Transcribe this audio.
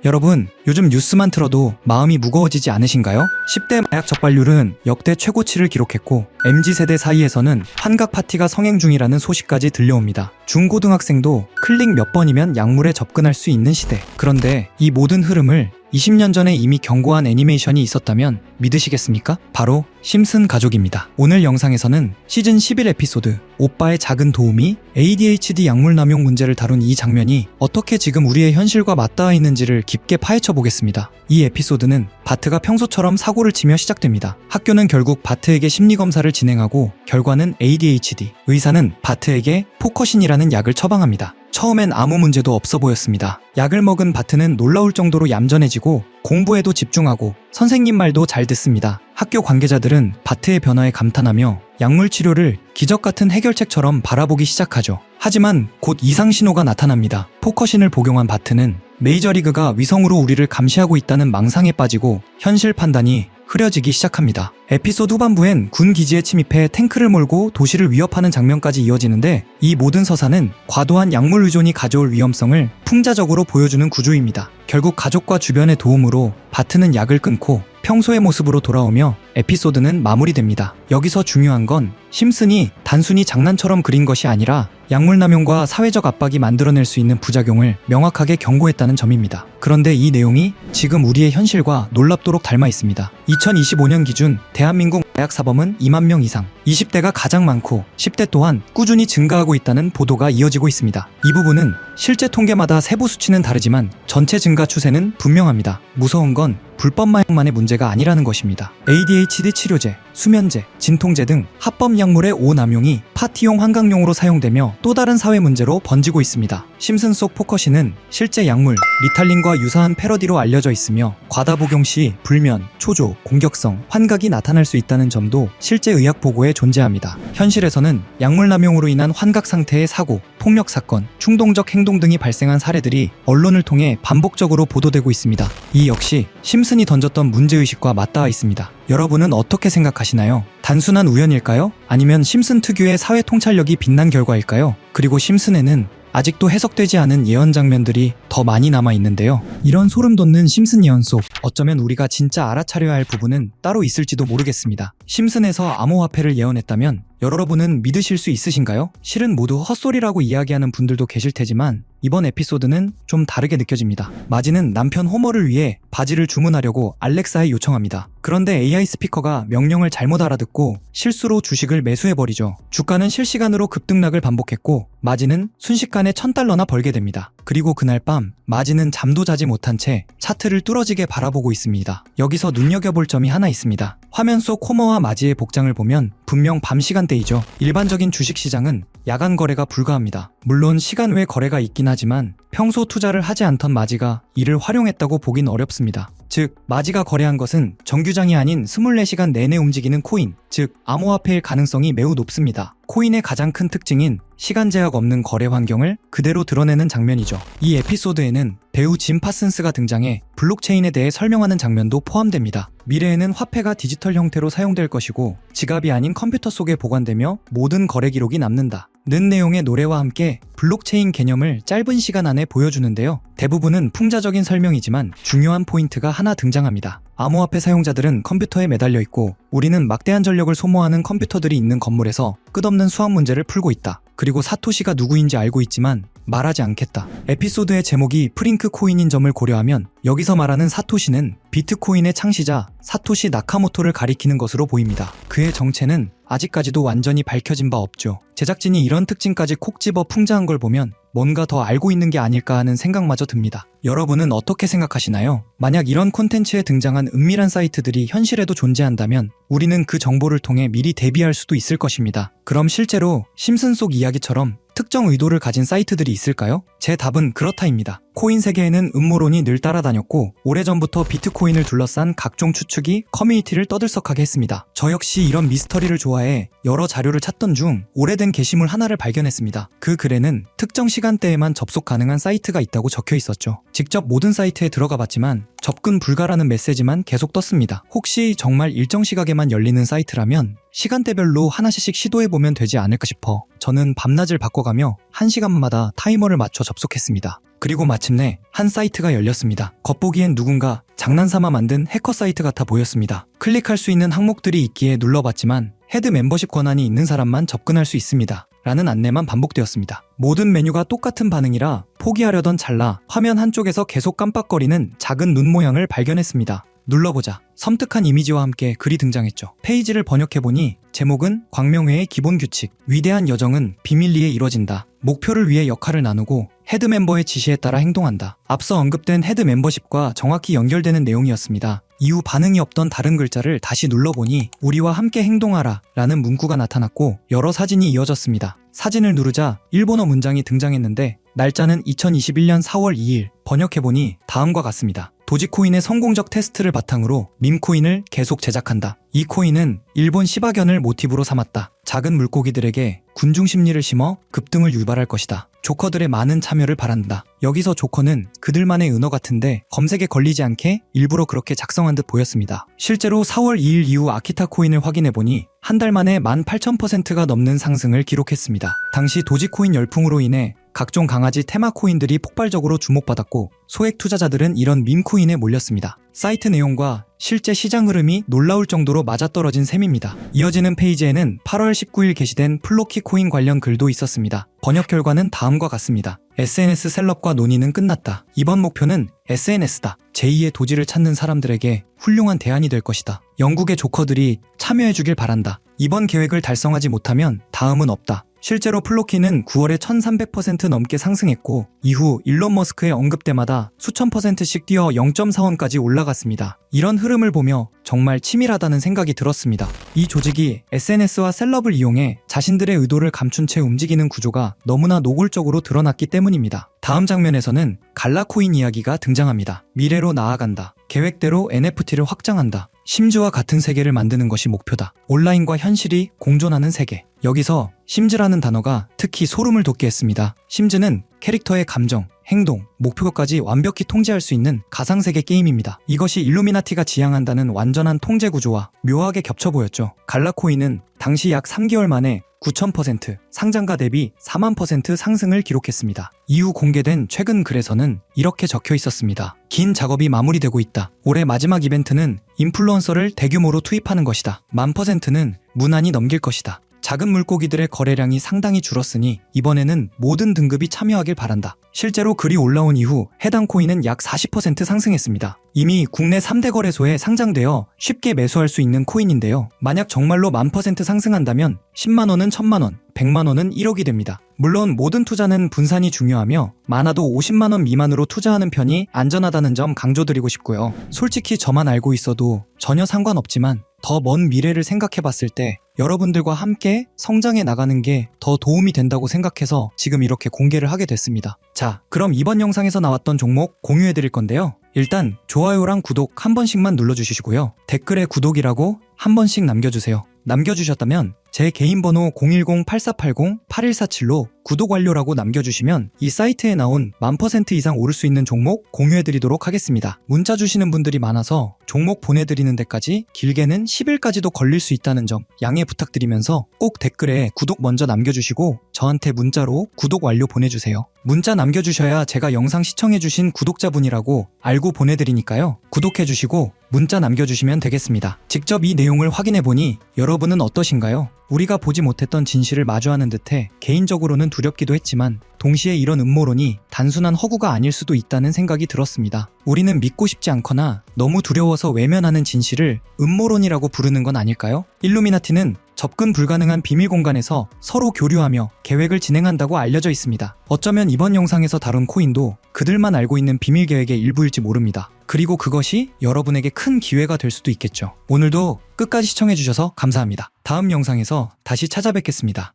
여러분, 요즘 뉴스만 틀어도 마음이 무거워지지 않으신가요? 10대 마약 적발률은 역대 최고치를 기록했고 MZ세대 사이에서는 환각 파티가 성행 중이라는 소식까지 들려옵니다. 중고등학생도 클릭 몇 번이면 약물에 접근할 수 있는 시대. 그런데 이 모든 흐름을 20년 전에 이미 경고한 애니메이션이 있었다면 믿으시겠습니까? 바로 심슨 가족입니다. 오늘 영상에서는 시즌 11 에피소드 오빠의 작은 도움이 ADHD 약물 남용 문제를 다룬 이 장면이 어떻게 지금 우리의 현실과 맞닿아 있는지를 깊게 파헤쳐 보겠습니다. 이 에피소드는 바트가 평소처럼 사고를 치며 시작됩니다. 학교는 결국 바트에게 심리검사를 진행하고 결과는 ADHD. 의사는 바트에게 포커신이라는 약을 처방합니다. 처음엔 아무 문제도 없어 보였습니다. 약을 먹은 바트는 놀라울 정도로 얌전해지고 공부에도 집중하고 선생님 말도 잘 듣습니다. 학교 관계자들은 바트의 변화에 감탄하며 약물 치료를 기적 같은 해결책처럼 바라보기 시작하죠. 하지만 곧 이상 신호가 나타납니다. 포커신을 복용한 바트는 메이저리그가 위성으로 우리를 감시하고 있다는 망상에 빠지고 현실 판단이 흐려지기 시작합니다. 에피소드 후반부엔 군 기지에 침입해 탱크를 몰고 도시를 위협하는 장면까지 이어지는데 이 모든 서사는 과도한 약물 의존이 가져올 위험성을 풍자적으로 보여주는 구조입니다. 결국 가족과 주변의 도움으로 바트는 약을 끊고 평소의 모습으로 돌아오며 에피소드는 마무리됩니다. 여기서 중요한 건 심슨이 단순히 장난처럼 그린 것이 아니라 약물 남용과 사회적 압박이 만들어낼 수 있는 부작용을 명확하게 경고했다는 점입니다. 그런데 이 내용이 지금 우리의 현실과 놀랍도록 닮아 있습니다. 2025년 기준 대한민국 마약 사범은 2만 명 이상, 20대가 가장 많고 10대 또한 꾸준히 증가하고 있다는 보도가 이어지고 있습니다. 이 부분은 실제 통계마다 세부 수치는 다르지만 전체 증가 추세는 분명합니다. 무서운 건 불법 마약만의 문제가 아니라는 것입니다. ADHD 치료제, 수면제, 진통제 등 합법 약물의 오남용이 파티용 환각용으로 사용되며 또 다른 사회 문제로 번지고 있습니다. 심슨 속 포커신은 실제 약물 리탈린과 유사한 패러디로 알려져 있으며 과다 복용 시 불면, 초조, 공격성, 환각이 나타날 수 있다는 점도 실제 의학 보고에 존재합니다. 현실에서는 약물 남용으로 인한 환각 상태의 사고, 폭력 사건, 충동적 행동 등이 발생한 사례들이 언론을 통해 반복적으로 보도되고 있습니다. 이 역시 심슨이 던졌던 문제의식과 맞닿아 있습니다. 여러분은 어떻게 생각하시나요? 단순한 우연일까요? 아니면 심슨 특유의 사회 통찰력이 빛난 결과일까요? 그리고 심슨에는 아직도 해석되지 않은 예언 장면들이 더 많이 남아있는데요. 이런 소름 돋는 심슨 예언 속 어쩌면 우리가 진짜 알아차려야 할 부분은 따로 있을지도 모르겠습니다. 심슨에서 암호화폐를 예언했다면 여러분은 믿으실 수 있으신가요? 실은 모두 헛소리라고 이야기하는 분들도 계실 테지만 이번 에피소드는 좀 다르게 느껴집니다. 마지는 남편 호머를 위해 바지를 주문하려고 알렉사에 요청합니다. 그런데 AI 스피커가 명령을 잘못 알아듣고 실수로 주식을 매수해버리죠. 주가는 실시간으로 급등락을 반복했고 마지는 순식간에 $1,000나 벌게 됩니다. 그리고 그날 밤 마지는 잠도 자지 못한 채 차트를 뚫어지게 바라보고 있습니다. 여기서 눈여겨볼 점이 하나 있습니다. 화면 속 호머와 마지의 복장을 보면 분명 밤 시간대이죠. 일반적인 주식시장은 야간 거래가 불가합니다. 물론 시간 외 거래가 있긴 하지만 평소 투자를 하지 않던 마지가 이를 활용했다고 보긴 어렵습니다. 즉, 마지가 거래한 것은 정규장이 아닌 24시간 내내 움직이는 코인, 즉 암호화폐일 가능성이 매우 높습니다. 코인의 가장 큰 특징인 시간 제약 없는 거래 환경을 그대로 드러내는 장면이죠. 이 에피소드에는 배우 짐 파슨스가 등장해 블록체인에 대해 설명하는 장면도 포함됩니다. 미래에는 화폐가 디지털 형태로 사용될 것이고 지갑이 아닌 컴퓨터 속에 보관되며 모든 거래 기록이 남는다 는 내용의 노래와 함께 블록체인 개념을 짧은 시간 안에 보여주는데요. 대부분은 풍자적인 설명이지만 중요한 포인트가 하나 등장합니다. 암호화폐 사용자들은 컴퓨터에 매달려 있고 우리는 막대한 전력을 소모하는 컴퓨터들이 있는 건물에서 끝없는 수학 문제를 풀고 있다. 그리고 사토시가 누구인지 알고 있지만 말하지 않겠다. 에피소드의 제목이 프링크 코인인 점을 고려하면 여기서 말하는 사토시는 비트코인의 창시자 사토시 나카모토를 가리키는 것으로 보입니다. 그의 정체는 아직까지도 완전히 밝혀진 바 없죠. 제작진이 이런 특징까지 콕 집어 풍자한 걸 보면 뭔가 더 알고 있는 게 아닐까 하는 생각마저 듭니다. 여러분은 어떻게 생각하시나요? 만약 이런 콘텐츠에 등장한 은밀한 사이트들이 현실에도 존재한다면 우리는 그 정보를 통해 미리 대비할 수도 있을 것입니다. 그럼 실제로 심슨 속 이야기처럼 특정 의도를 가진 사이트들이 있을까요? 제 답은 그렇다입니다. 코인 세계에는 음모론이 늘 따라다녔고 오래전부터 비트코인을 둘러싼 각종 추측이 커뮤니티를 떠들썩하게 했습니다. 저 역시 이런 미스터리를 좋아해 여러 자료를 찾던 중 오래된 게시물 하나를 발견했습니다. 그 글에는 특정 시간대에만 접속 가능한 사이트가 있다고 적혀 있었죠. 직접 모든 사이트에 들어가 봤지만 접근 불가라는 메시지만 계속 떴습니다. 혹시 정말 일정 시각에만 열리는 사이트라면 시간대별로 하나씩 시도해보면 되지 않을까 싶어 저는 밤낮을 바꿔가며 1시간마다 타이머를 맞춰 접속했습니다. 그리고 마침내 한 사이트가 열렸습니다. 겉보기엔 누군가 장난삼아 만든 해커 사이트 같아 보였습니다. 클릭할 수 있는 항목들이 있기에 눌러봤지만 헤드 멤버십 권한이 있는 사람만 접근할 수 있습니다. 라는 안내만 반복되었습니다. 모든 메뉴가 똑같은 반응이라 포기하려던 찰나 화면 한쪽에서 계속 깜빡거리는 작은 눈 모양을 발견했습니다. 눌러보자 섬뜩한 이미지와 함께 글이 등장했죠. 페이지를 번역해보니 제목은 광명회의 기본 규칙, 위대한 여정은 비밀리에 이뤄진다. 목표를 위해 역할을 나누고 헤드 멤버의 지시에 따라 행동한다. 앞서 언급된 헤드 멤버십과 정확히 연결되는 내용이었습니다. 이후 반응이 없던 다른 글자를 다시 눌러보니 우리와 함께 행동하라 라는 문구가 나타났고 여러 사진이 이어졌습니다. 사진을 누르자 일본어 문장이 등장했는데 날짜는 2021년 4월 2일, 번역해보니 다음과 같습니다. 도지코인의 성공적 테스트를 바탕으로 밈코인을 계속 제작한다. 이 코인은 일본 시바견을 모티브로 삼았다. 작은 물고기들에게 군중 심리를 심어 급등을 유발할 것이다. 조커들의 많은 참여를 바란다. 여기서 조커는 그들만의 은어 같은데 검색에 걸리지 않게 일부러 그렇게 작성한 듯 보였습니다. 실제로 4월 2일 이후 아키타 코인을 확인해보니 한 달 만에 18,000%가 넘는 상승을 기록했습니다. 당시 도지코인 열풍으로 인해 각종 강아지 테마 코인들이 폭발적으로 주목받았고 소액 투자자들은 이런 밈코인에 몰렸습니다. 사이트 내용과 실제 시장 흐름이 놀라울 정도로 맞아떨어진 셈입니다. 이어지는 페이지에는 8월 19일 게시된 플로키 코인 관련 글도 있었습니다. 번역 결과는 다음과 같습니다. SNS 셀럽과 논의는 끝났다. 이번 목표는 SNS다. 제2의 도지를 찾는 사람들에게 훌륭한 대안이 될 것이다. 영국의 조커들이 참여해주길 바란다. 이번 계획을 달성하지 못하면 다음은 없다. 실제로 플로키는 9월에 1300% 넘게 상승했고 이후 일론 머스크의 언급 때마다 수천 %씩 뛰어 0.4원까지 올라갔습니다. 이런 흐름을 보며 정말 치밀하다는 생각이 들었습니다. 이 조직이 SNS와 셀럽을 이용해 자신들의 의도를 감춘 채 움직이는 구조가 너무나 노골적으로 드러났기 때문입니다. 다음 장면에서는 갈라코인 이야기가 등장합니다. 미래로 나아간다. 계획대로 NFT를 확장한다. 심즈와 같은 세계를 만드는 것이 목표다. 온라인과 현실이 공존하는 세계. 여기서 심즈라는 단어가 특히 소름을 돋게 했습니다. 심즈는 캐릭터의 감정, 행동, 목표까지 완벽히 통제할 수 있는 가상세계 게임입니다. 이것이 일루미나티가 지향한다는 완전한 통제 구조와 묘하게 겹쳐 보였죠. 갈라코인은 당시 약 3개월 만에 9,000%, 상장가 대비 4만% 상승을 기록했습니다. 이후 공개된 최근 글에서는 이렇게 적혀 있었습니다. 긴 작업이 마무리되고 있다. 올해 마지막 이벤트는 인플루언서를 대규모로 투입하는 것이다. 10,000%는 무난히 넘길 것이다. 작은 물고기들의 거래량이 상당히 줄었으니 이번에는 모든 등급이 참여하길 바란다. 실제로 글이 올라온 이후 해당 코인은 약 40% 상승했습니다. 이미 국내 3대 거래소에 상장되어 쉽게 매수할 수 있는 코인인데요. 만약 정말로 10,000% 상승한다면 10만원은 1,000만원, 100만원은 1억이 됩니다. 물론 모든 투자는 분산이 중요하며 많아도 50만원 미만으로 투자하는 편이 안전하다는 점 강조드리고 싶고요. 솔직히 저만 알고 있어도 전혀 상관없지만 더 먼 미래를 생각해봤을 때 여러분들과 함께 성장해 나가는 게 더 도움이 된다고 생각해서 지금 이렇게 공개를 하게 됐습니다. 자, 그럼 이번 영상에서 나왔던 종목 공유해드릴 건데요. 일단 좋아요랑 구독 한 번씩만 눌러주시고요. 댓글에 구독이라고 한 번씩 남겨주세요. 남겨주셨다면 제 개인 번호 010-8480-8147로 구독 완료라고 남겨주시면 이 사이트에 나온 10,000% 이상 오를 수 있는 종목 공유해드리도록 하겠습니다. 문자 주시는 분들이 많아서 종목 보내드리는 데까지 길게는 10일까지도 걸릴 수 있다는 점 양해 부탁드리면서 꼭 댓글에 구독 먼저 남겨주시고 저한테 문자로 구독 완료 보내주세요. 문자 남겨주셔야 제가 영상 시청해주신 구독자분이라고 알고 보내드리니까요. 구독해주시고 문자 남겨주시면 되겠습니다. 직접 이 내용을 확인해보니 여러분은 어떠신가요? 우리가 보지 못했던 진실을 마주하는 듯해 개인적으로는 두렵기도 했지만 동시에 이런 음모론이 단순한 허구가 아닐 수도 있다는 생각이 들었습니다. 우리는 믿고 싶지 않거나 너무 두려워서 외면하는 진실을 음모론이라고 부르는 건 아닐까요? 일루미나티는 접근 불가능한 비밀 공간에서 서로 교류하며 계획을 진행한다고 알려져 있습니다. 어쩌면 이번 영상에서 다룬 코인도 그들만 알고 있는 비밀 계획의 일부일지 모릅니다. 그리고 그것이 여러분에게 큰 기회가 될 수도 있겠죠. 오늘도 끝까지 시청해주셔서 감사합니다. 다음 영상에서 다시 찾아뵙겠습니다.